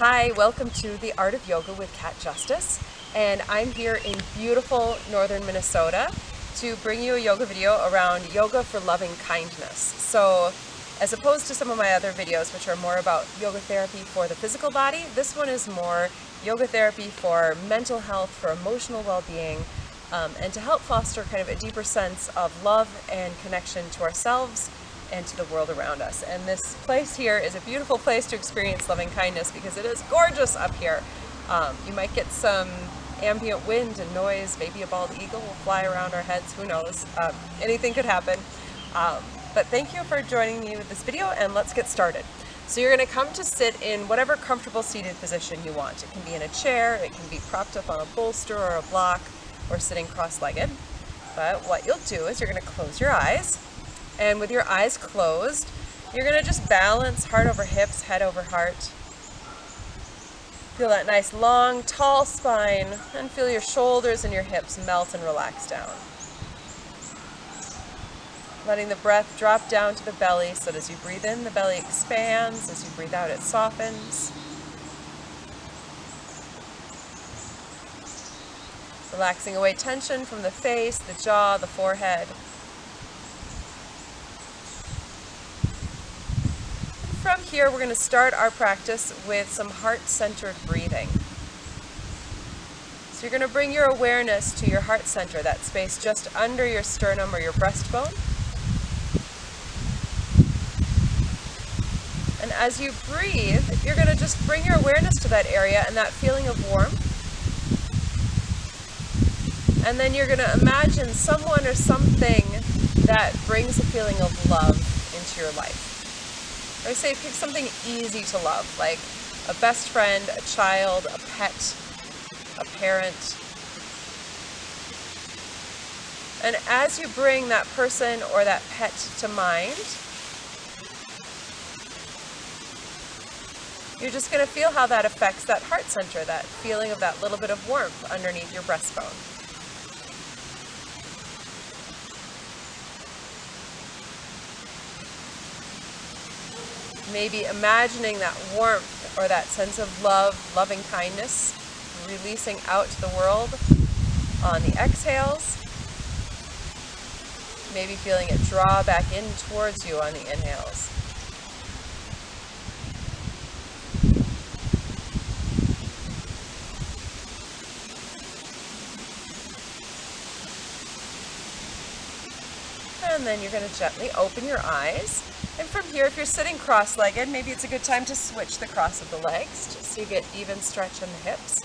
Hi, welcome to The Art of Yoga with Cat Justice, and I'm here in beautiful northern Minnesota to bring you a yoga video around yoga for loving kindness. So, as opposed to some of my other videos, which are more about yoga therapy for the physical body, this one is more yoga therapy for mental health, for emotional well-being, and to help foster kind of a deeper sense of love and connection to ourselves and to the world around us. And this place here is a beautiful place to experience loving kindness because it is gorgeous up here. You might get some ambient wind and noise, maybe a bald eagle will fly around our heads, who knows, anything could happen. But thank you for joining me with this video, and let's get started. So you're going to come to sit in whatever comfortable seated position you want. It can be in a chair, it can be propped up on a bolster or a block, or sitting cross-legged. But what you'll do is you're going to close your eyes. And with your eyes closed, you're going to just balance heart over hips, head over heart. Feel that nice long, tall spine, and feel your shoulders and your hips melt and relax down. Letting the breath drop down to the belly so that as you breathe in, the belly expands. As you breathe out, it softens. Relaxing away tension from the face, the jaw, the forehead. From here, we're going to start our practice with some heart-centered breathing. So you're going to bring your awareness to your heart center, that space just under your sternum or your breastbone. And as you breathe, you're going to just bring your awareness to that area and that feeling of warmth. And then you're going to imagine someone or something that brings a feeling of love into your life. I say pick something easy to love, like a best friend, a child, a pet, a parent. And as you bring that person or that pet to mind, you're just going to feel how that affects that heart center, that feeling of that little bit of warmth underneath your breastbone. Maybe imagining that warmth or that sense of love, loving kindness, releasing out to the world on the exhales. Maybe feeling it draw back in towards you on the inhales. And then you're going to gently open your eyes. And from here, if you're sitting cross-legged, maybe it's a good time to switch the cross of the legs, just so you get even stretch in the hips.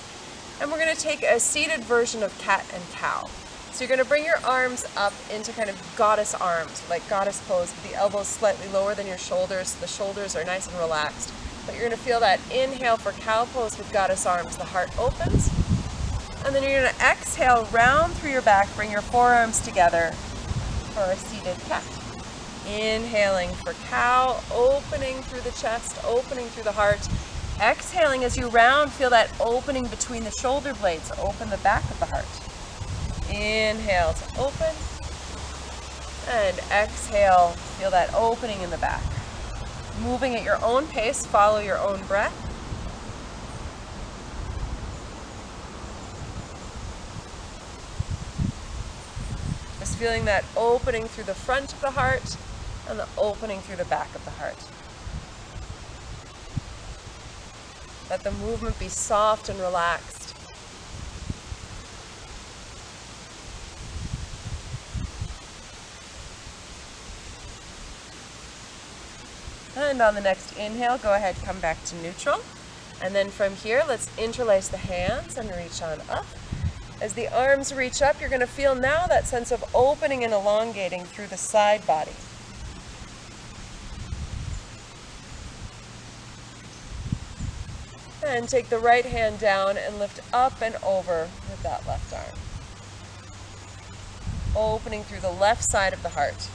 And we're going to take a seated version of cat and cow. So you're going to bring your arms up into kind of goddess arms, like goddess pose, with the elbows slightly lower than your shoulders. The shoulders are nice and relaxed. But you're going to feel that inhale for cow pose with goddess arms. The heart opens. And then you're going to exhale, round through your back, bring your forearms together for a seated cat. Inhaling for cow, opening through the chest, opening through the heart. Exhaling as you round, feel that opening between the shoulder blades, open the back of the heart. Inhale to open, and exhale, feel that opening in the back. Moving at your own pace, follow your own breath. Just feeling that opening through the front of the heart and the opening through the back of the heart. Let the movement be soft and relaxed. And on the next inhale, go ahead, come back to neutral. And then from here, let's interlace the hands and reach on up. As the arms reach up, you're going to feel now that sense of opening and elongating through the side body. And take the right hand down and lift up and over with that left arm. Opening through the left side of the heart.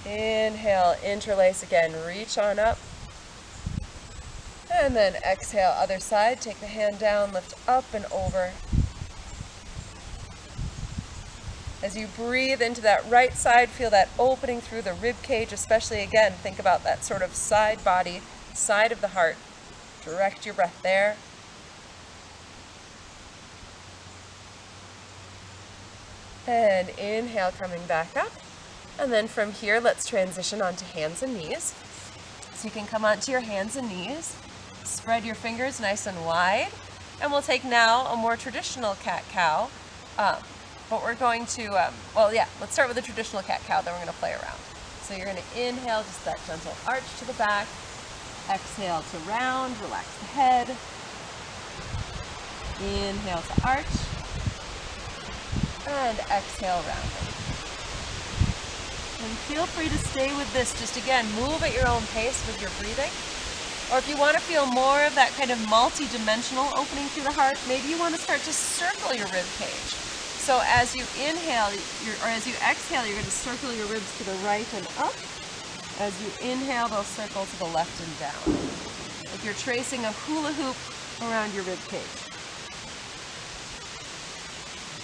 Inhale, interlace again, reach on up. And then exhale, other side, take the hand down, lift up and over. As you breathe into that right side, feel that opening through the rib cage, especially again, think about that sort of side body, side of the heart. Direct your breath there. And inhale, coming back up. And then from here, let's transition onto hands and knees. So you can come onto your hands and knees, spread your fingers nice and wide, and we'll take now a more traditional cat-cow. But we're going to, let's start with the traditional cat-cow, then we're going to play around. So you're going to inhale, just that gentle arch to the back. Exhale to round, relax the head. Inhale to arch. And exhale, rounding. And feel free to stay with this. Just again, move at your own pace with your breathing. Or if you want to feel more of that kind of multi-dimensional opening through the heart, maybe you want to start to circle your rib cage. So as you inhale, or as you exhale, you're going to circle your ribs to the right and up. As you inhale, they'll circle to the left and down. Like you're tracing a hula hoop around your rib cage.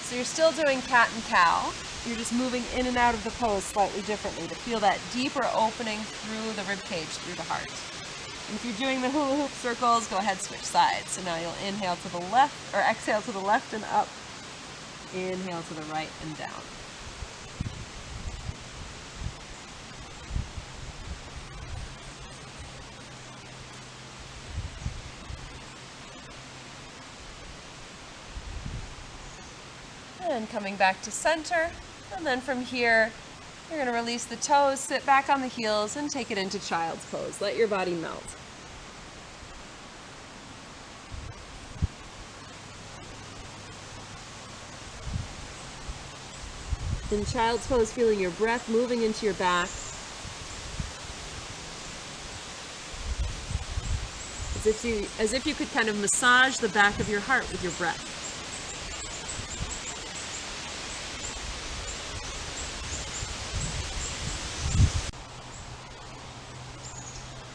So you're still doing cat and cow. You're just moving in and out of the pose slightly differently to feel that deeper opening through the rib cage, through the heart. And if you're doing the hula hoop circles, go ahead, switch sides. So now you'll inhale to the left, or exhale to the left and up. Inhale to the right and down. And coming back to center, and then from here, you're going to release the toes, sit back on the heels, and take it into child's pose. Let your body melt. In child's pose, feeling your breath moving into your back. As if you could kind of massage the back of your heart with your breath.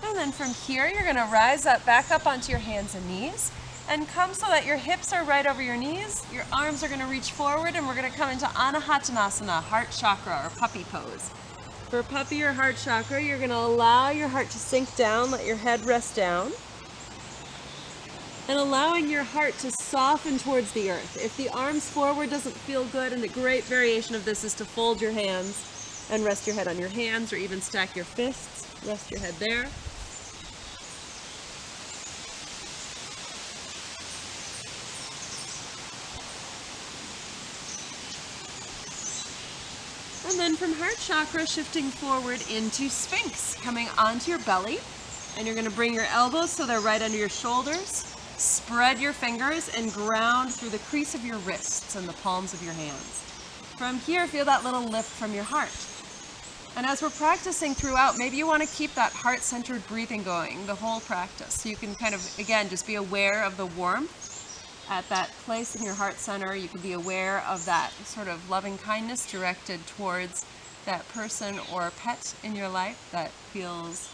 And then from here, you're going to rise up, back up onto your hands and knees, and come so that your hips are right over your knees. Your arms are going to reach forward, and we're going to come into Anahatanasana, heart chakra, or puppy pose. For puppy or heart chakra, you're going to allow your heart to sink down, let your head rest down, and allowing your heart to soften towards the earth. If the arms forward doesn't feel good, and a great variation of this is to fold your hands and rest your head on your hands, or even stack your fists, rest your head there. And then from heart chakra, shifting forward into Sphinx, coming onto your belly. And you're going to bring your elbows so they're right under your shoulders. Spread your fingers and ground through the crease of your wrists and the palms of your hands. From here, feel that little lift from your heart. And as we're practicing throughout, maybe you want to keep that heart-centered breathing going the whole practice. So you can kind of, again, just be aware of the warmth at that place in your heart center. You can be aware of that sort of loving kindness directed towards that person or pet in your life that feels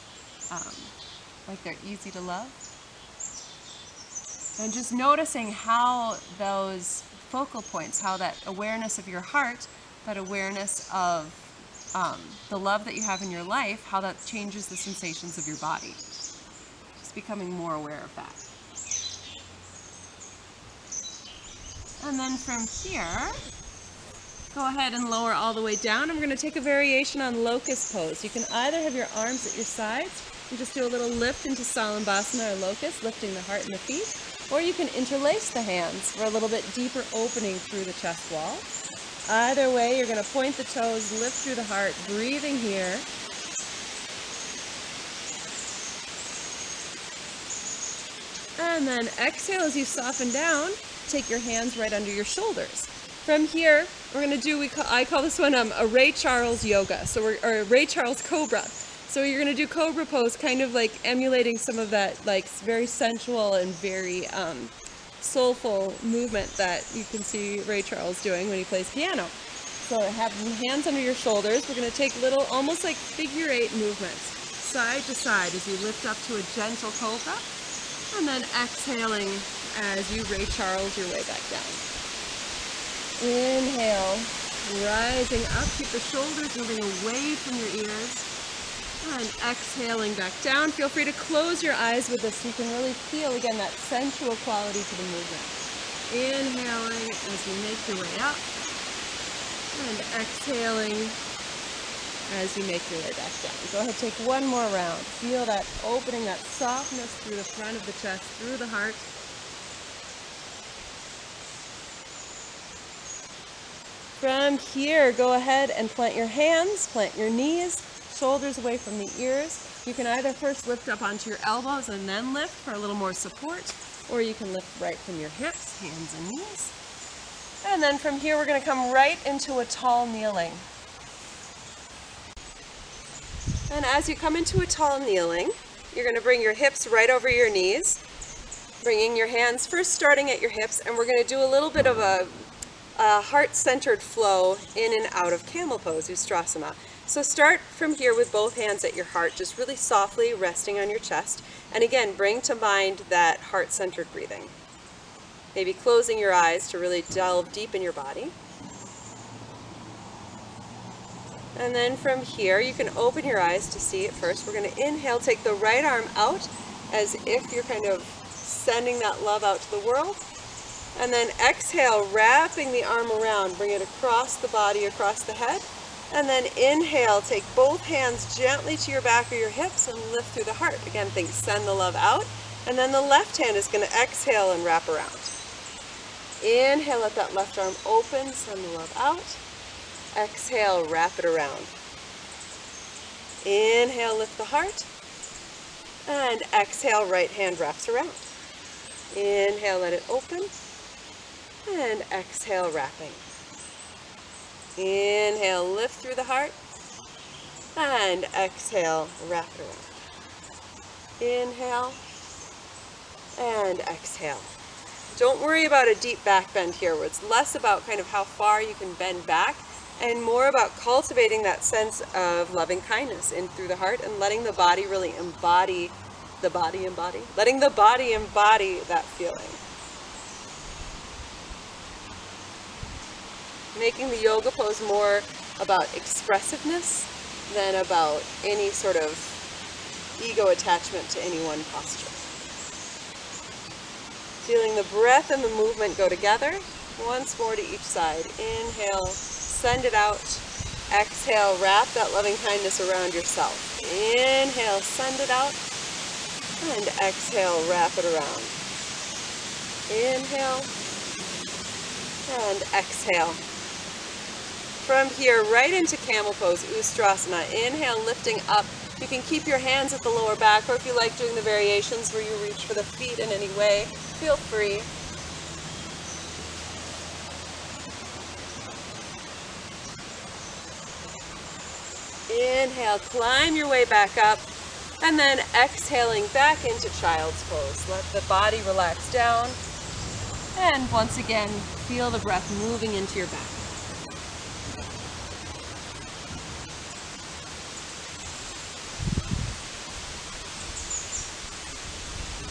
like they're easy to love. And just noticing how those focal points, how that awareness of your heart, that awareness of the love that you have in your life, how that changes the sensations of your body. Just becoming more aware of that. And then from here, go ahead and lower all the way down. And we're going to take a variation on locust pose. You can either have your arms at your sides and just do a little lift into Salambhasana or locust, lifting the heart and the feet. Or you can interlace the hands for a little bit deeper opening through the chest wall. Either way, you're going to point the toes, lift through the heart, breathing here. And then exhale as you soften down. Take your hands right under your shoulders. From here, we're going to do, I call this one a Ray Charles yoga, or a Ray Charles cobra. So you're going to do cobra pose, kind of like emulating some of that like very sensual and very soulful movement that you can see Ray Charles doing when he plays piano. So have your hands under your shoulders. We're going to take little, almost like figure 8 movements, side to side as you lift up to a gentle cobra, and then exhaling as you Ray Charles your way back down. Inhale, Rising up, keep the shoulders moving away from your ears. And exhaling back down. Feel free to close your eyes with this so you can really feel, again, that sensual quality to the movement. Inhaling as you make your way up. And exhaling as you make your way back down. Go ahead, take one more round. Feel that opening, that softness through the front of the chest, through the heart. From here, go ahead and plant your hands, plant your knees, shoulders away from the ears. You can either first lift up onto your elbows and then lift for a little more support, or you can lift right from your hips, hands and knees. And then from here, we're going to come right into a tall kneeling. And as you come into a tall kneeling, you're going to bring your hips right over your knees, bringing your hands first starting at your hips, and we're going to do a little bit of a heart-centered flow in and out of camel pose, Ustrasana. So start from here with both hands at your heart, just really softly resting on your chest. And again, bring to mind that heart-centered breathing. Maybe closing your eyes to really delve deep in your body. And then from here, you can open your eyes to see it first. We're going to inhale, take the right arm out as if you're kind of sending that love out to the world. And then exhale, wrapping the arm around, bring it across the body, across the head. And then inhale, take both hands gently to your back or your hips and lift through the heart. Again, think send the love out. And then the left hand is going to exhale and wrap around. Inhale, let that left arm open, send the love out. Exhale, wrap it around. Inhale, lift the heart. And exhale, right hand wraps around. Inhale, let it open. And exhale, wrapping. Inhale, lift through the heart. And exhale, wrap it around. Inhale. And exhale. Don't worry about a deep back bend here, where it's less about kind of how far you can bend back and more about cultivating that sense of loving kindness in through the heart and letting the body really embody letting the body embody that feeling. Making the yoga pose more about expressiveness than about any sort of ego attachment to any one posture. Feeling the breath and the movement go together. Once more to each side. Inhale, send it out. Exhale, wrap that loving kindness around yourself. Inhale, send it out. And exhale, wrap it around. Inhale. And exhale. From here, right into camel pose, Ustrasana. Inhale, lifting up. You can keep your hands at the lower back, or if you like doing the variations where you reach for the feet in any way, feel free. Inhale, climb your way back up, and then exhaling back into child's pose. Let the body relax down, and once again, feel the breath moving into your back.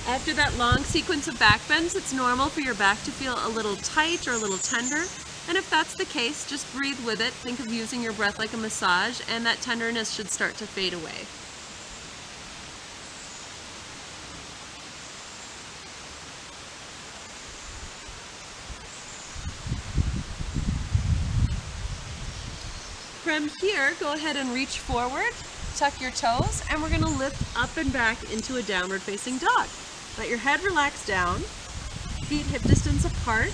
After that long sequence of back bends, it's normal for your back to feel a little tight or a little tender. And if that's the case, just breathe with it. Think of using your breath like a massage, and that tenderness should start to fade away. From here, go ahead and reach forward, tuck your toes, and we're going to lift up and back into a downward facing dog. Let your head relax down, feet hip distance apart.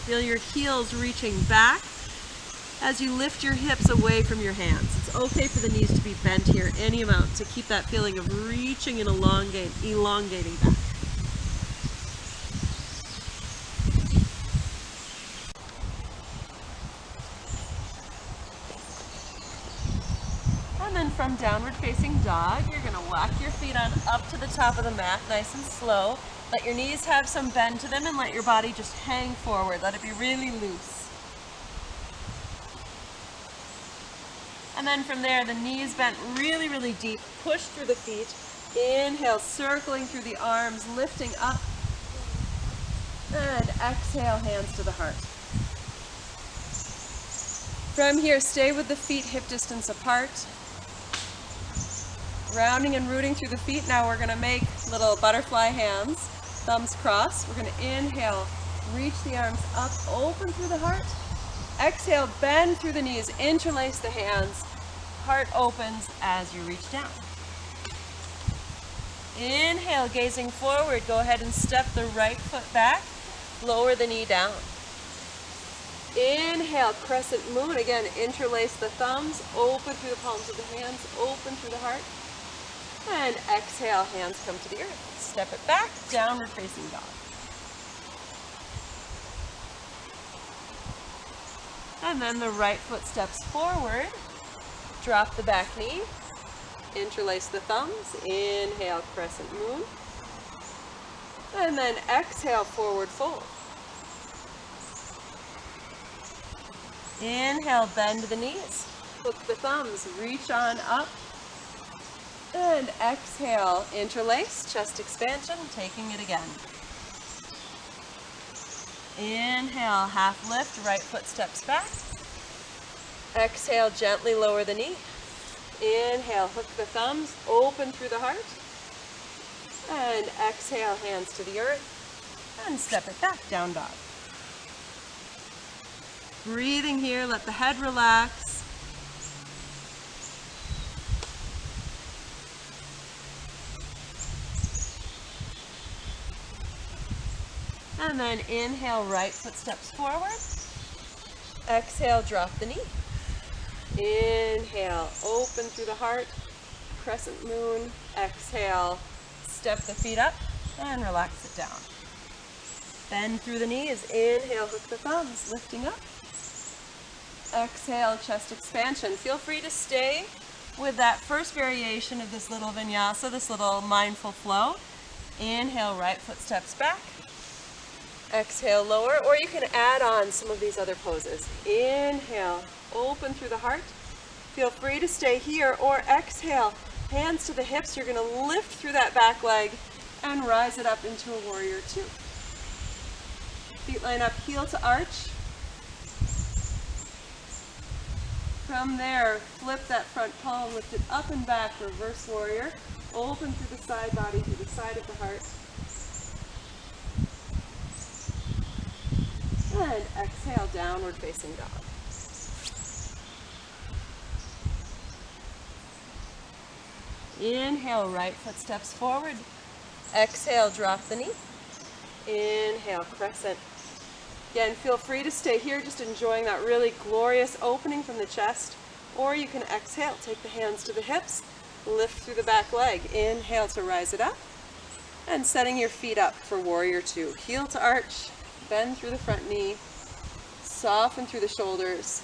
Feel your heels reaching back as you lift your hips away from your hands. It's okay for the knees to be bent here any amount to keep that feeling of reaching and elongating back. And then from downward facing dog, you're going to walk your feet on up to the top of the mat, nice and slow. Let your knees have some bend to them and let your body just hang forward. Let it be really loose. And then from there, the knees bent really, really deep. Push through the feet. Inhale, circling through the arms, lifting up. And exhale, hands to the heart. From here, stay with the feet hip distance apart. Rounding and rooting through the feet. Now we're going to make little butterfly hands, thumbs crossed. We're going to inhale, reach the arms up, open through the heart. Exhale, bend through the knees, interlace the hands. Heart opens as you reach down. Inhale, gazing forward. Go ahead and step the right foot back. Lower the knee down. Inhale, crescent moon. Again, interlace the thumbs, open through the palms of the hands, open through the heart. And exhale, hands come to the earth. Step it back, downward facing dog. And then the right foot steps forward. Drop the back knee. Interlace the thumbs. Inhale, crescent moon. And then exhale, forward fold. Inhale, bend the knees. Hook the thumbs, reach on up. And exhale, interlace, chest expansion, taking it again. Inhale, half lift, right foot steps back. Exhale, gently lower the knee. Inhale, hook the thumbs, open through the heart. And exhale, hands to the earth. And step it back, down dog. Breathing here, let the head relax. And then inhale, right foot steps forward. Exhale, drop the knee. Inhale, open through the heart, crescent moon. Exhale, step the feet up and relax it down. Bend through the knees. Inhale, hook the thumbs, lifting up. Exhale, chest expansion. Feel free to stay with that first variation of this little vinyasa, this little mindful flow. Inhale, right foot steps back. Exhale, lower, or you can add on some of these other poses. Inhale, open through the heart. Feel free to stay here, or exhale, hands to the hips. You're going to lift through that back leg and rise it up into a warrior two. Feet line up, heel to arch. From there, flip that front palm, lift it up and back, reverse warrior. Open through the side body, through the side of the heart. And exhale, downward facing dog. Inhale, right foot steps forward. Exhale, drop the knee. Inhale, crescent. Again, feel free to stay here, just enjoying that really glorious opening from the chest. Or you can exhale, take the hands to the hips, lift through the back leg. Inhale to rise it up. And setting your feet up for warrior two. Heel to arch, bend through the front knee, soften through the shoulders.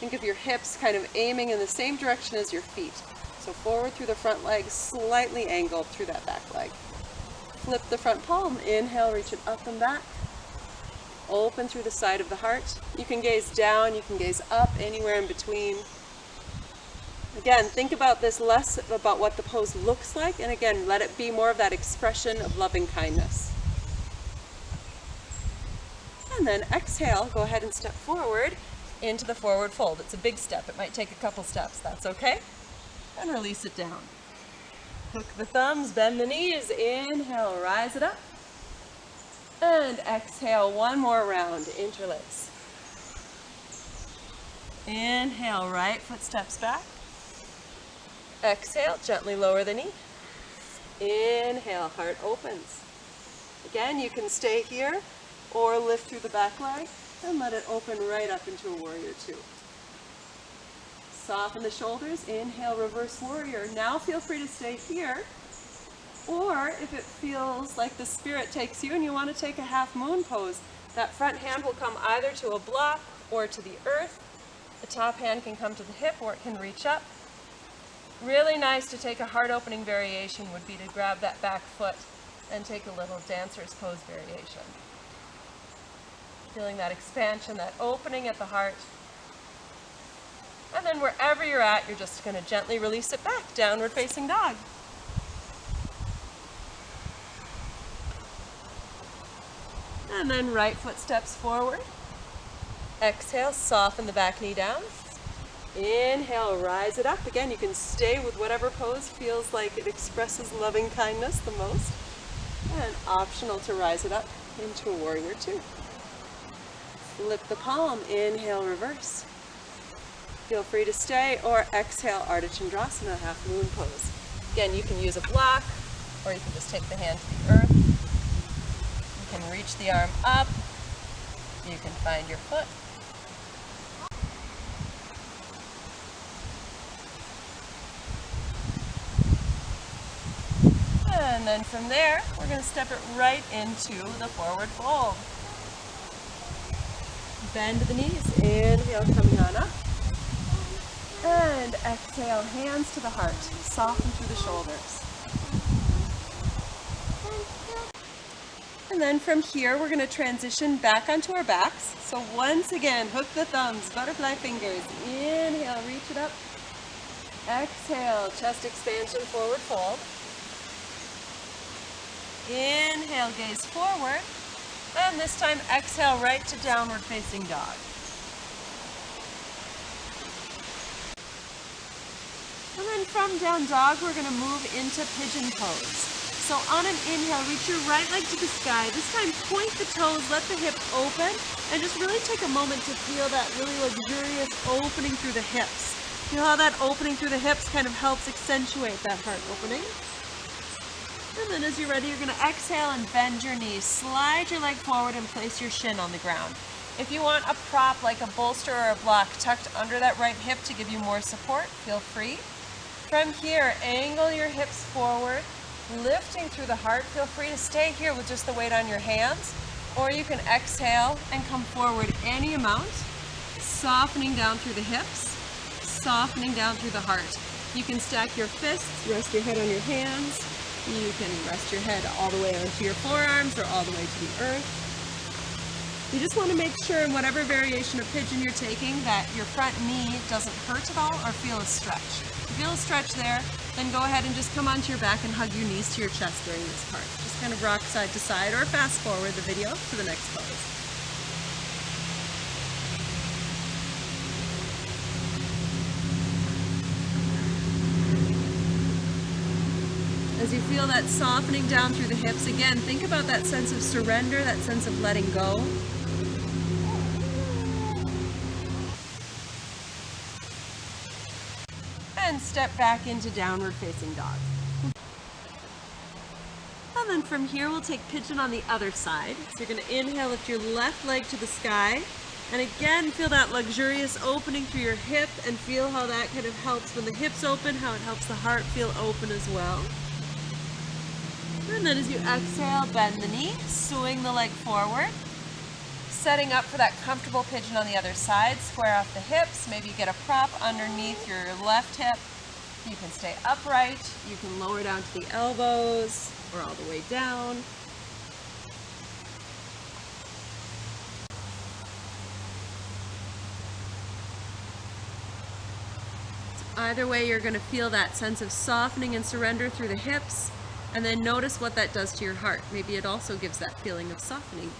Think of your hips kind of aiming in the same direction as your feet. So forward through the front leg, slightly angled through that back leg. Flip the front palm, inhale, reach it up and back. Open through the side of the heart. You can gaze down, you can gaze up, anywhere in between. Again, think about this less about what the pose looks like, and again, let it be more of that expression of loving kindness. And then exhale, go ahead and step forward into the forward fold. It's a big step. It might take a couple steps. That's okay. And release it down. Hook the thumbs, bend the knees. Inhale, rise it up. And exhale, one more round, interlace. Inhale, right foot steps back. Exhale, gently lower the knee. Inhale, heart opens. Again, you can stay here or lift through the back leg and let it open right up into a warrior two. Soften the shoulders, inhale, reverse warrior. Now feel free to stay here, or if it feels like the spirit takes you and you want to take a half moon pose, that front hand will come either to a block or to the earth. The top hand can come to the hip or it can reach up. Really nice to take a heart opening variation would be to grab that back foot and take a little dancer's pose variation. Feeling that expansion, that opening at the heart. And then wherever you're at, you're just going to gently release it back, downward facing dog. And then right foot steps forward. Exhale, soften the back knee down. Inhale, rise it up. Again, you can stay with whatever pose feels like it expresses loving kindness the most. And optional to rise it up into a warrior two. Flip the palm, inhale, reverse. Feel free to stay or exhale, Ardha Chandrasana, half moon pose. Again, you can use a block or you can just take the hand to the earth. You can reach the arm up. You can find your foot. And then from there, we're going to step it right into the forward fold. Bend the knees, inhale, coming on up. And exhale, hands to the heart, soften through the shoulders. And then from here, we're going to transition back onto our backs. So once again, hook the thumbs, butterfly fingers. Inhale, reach it up. Exhale, chest expansion, forward fold. Inhale, gaze forward. And this time, exhale, right to downward facing dog. And then from down dog, we're going to move into pigeon pose. So on an inhale, reach your right leg to the sky. This time, point the toes, let the hips open, and just really take a moment to feel that really luxurious opening through the hips. Feel how that opening through the hips kind of helps accentuate that heart opening. And then as you're ready, you're going to exhale and bend your knees. Slide your leg forward and place your shin on the ground. If you want a prop like a bolster or a block tucked under that right hip to give you more support, feel free. From here, angle your hips forward, lifting through the heart. Feel free to stay here with just the weight on your hands, or you can exhale and come forward any amount, softening down through the hips, softening down through the heart. You can stack your fists, rest your head on your hands. You can rest your head all the way onto your forearms or all the way to the earth. You just want to make sure in whatever variation of pigeon you're taking that your front knee doesn't hurt at all or feel a stretch. If you feel a stretch there, then go ahead and just come onto your back and hug your knees to your chest during this part. Just kind of rock side to side or fast forward the video to the next pose. As you feel that softening down through the hips, again, think about that sense of surrender, that sense of letting go. And step back into downward facing dog. And then from here, we'll take pigeon on the other side. So you're going to inhale, lift your left leg to the sky. And again, feel that luxurious opening through your hip and feel how that kind of helps when the hips open, how it helps the heart feel open as well. And then as you exhale, bend the knee, swing the leg forward, setting up for that comfortable pigeon on the other side. Square off the hips, maybe you get a prop underneath your left hip. You can stay upright, you can lower down to the elbows or all the way down. Either way, you're going to feel that sense of softening and surrender through the hips. And then notice what that does to your heart. Maybe it also gives that feeling of softening.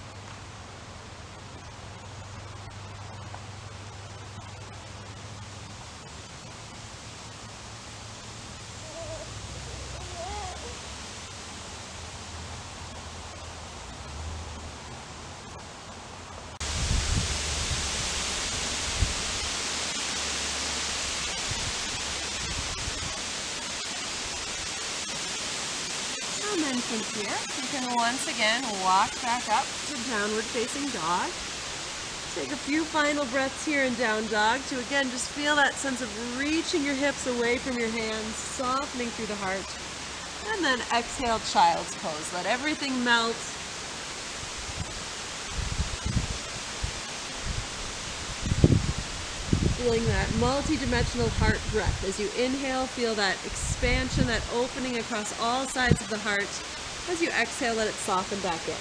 And then from here, you can once again walk back up to downward facing dog. Take a few final breaths here in down dog to again just feel that sense of reaching your hips away from your hands, softening through the heart. And then exhale, child's pose. Let everything melt. Feeling that multi-dimensional heart breath. As you inhale, feel that expansion, that opening across all sides of the heart. As you exhale, let it soften back in.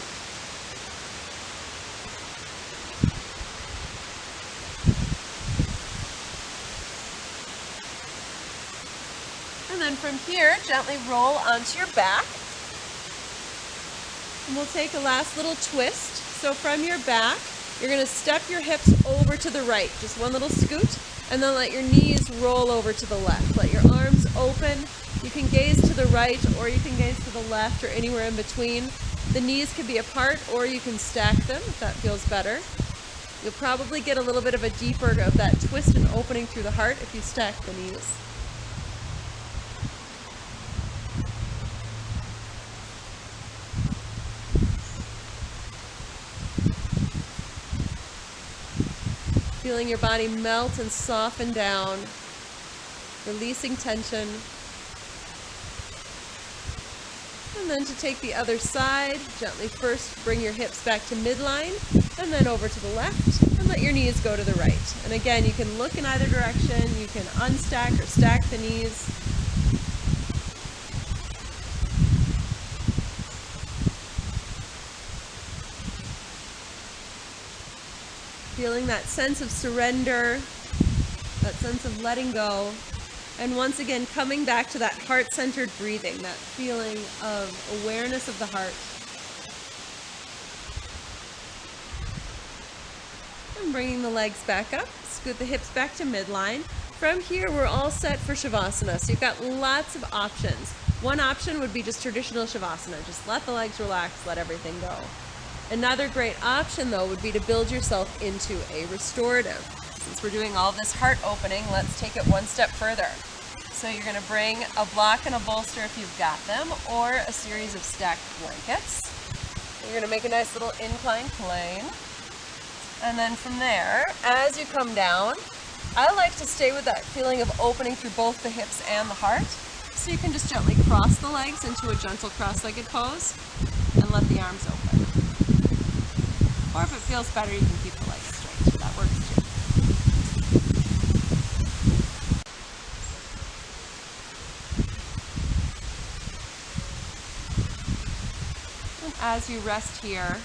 And then from here, gently roll onto your back. And we'll take a last little twist. So from your back, You're going to step your hips over to the right, just one little scoot, and then let your knees roll over to the left. Let your arms open. You can gaze to the right or you can gaze to the left or anywhere in between. The knees can be apart or you can stack them if that feels better. You'll probably get a little bit of a deeper of that twist and opening through the heart if you stack the knees. Feeling your body melt and soften down, releasing tension. And then to take the other side, gently first bring your hips back to midline and then over to the left and let your knees go to the right. And again, you can look in either direction, you can unstack or stack the knees. Feeling that sense of surrender, that sense of letting go. And once again, coming back to that heart-centered breathing, that feeling of awareness of the heart. And bringing the legs back up, scoot the hips back to midline. From here, we're all set for Shavasana. So you've got lots of options. One option would be just traditional Shavasana. Just let the legs relax, let everything go. Another great option, though, would be to build yourself into a restorative. Since we're doing all this heart opening, let's take it one step further. So you're going to bring a block and a bolster if you've got them, or a series of stacked blankets. You're going to make a nice little incline plane. And then from there, as you come down, I like to stay with that feeling of opening through both the hips and the heart. So you can just gently cross the legs into a gentle cross-legged pose and let the arms open. Or if it feels better, you can keep the legs straight. That works too. And as you rest here,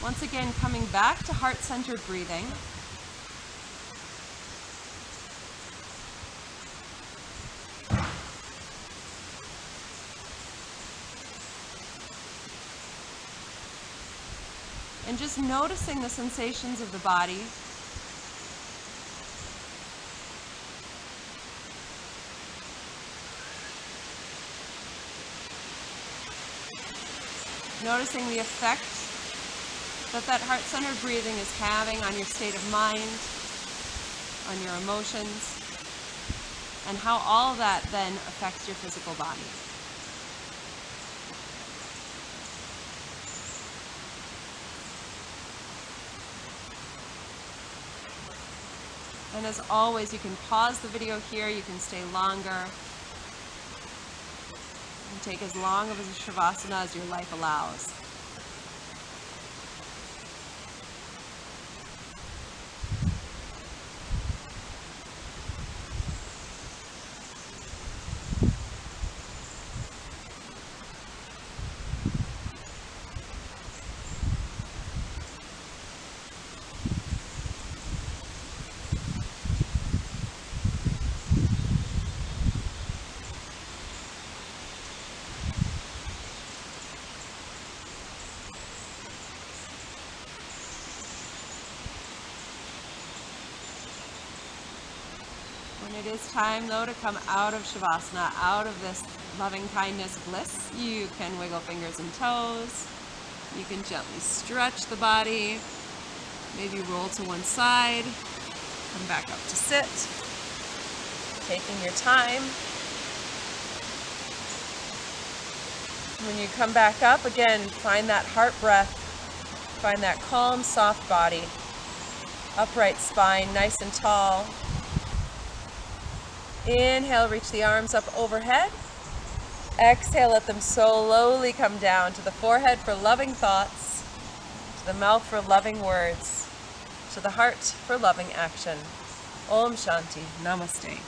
once again coming back to heart-centered breathing. And just noticing the sensations of the body. Noticing the effect that heart-centered breathing is having on your state of mind, on your emotions, and how all that then affects your physical body. And as always, you can pause the video here, you can stay longer, and take as long of a Shavasana as your life allows. When it is time, though, to come out of Shavasana, out of this loving kindness bliss, you can wiggle fingers and toes. You can gently stretch the body, maybe roll to one side, come back up to sit, taking your time. When you come back up, again, find that heart breath, find that calm, soft body, upright spine, nice and tall. Inhale, reach the arms up overhead. Exhale, let them slowly come down to the forehead for loving thoughts, to the mouth for loving words, to the heart for loving action. Om Shanti. Namaste.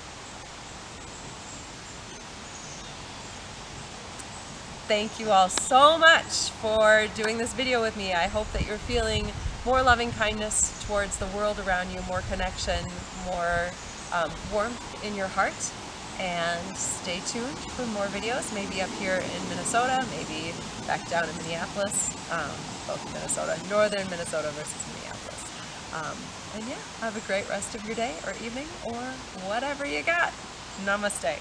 Thank you all so much for doing this video with me. I hope that you're feeling more loving kindness towards the world around you, more connection, more warmth in your heart. and stay tuned for more videos, maybe up here in Minnesota, maybe back down in Minneapolis, both Minnesota, northern Minnesota versus Minneapolis. And yeah, have a great rest of your day or evening or whatever you got. Namaste.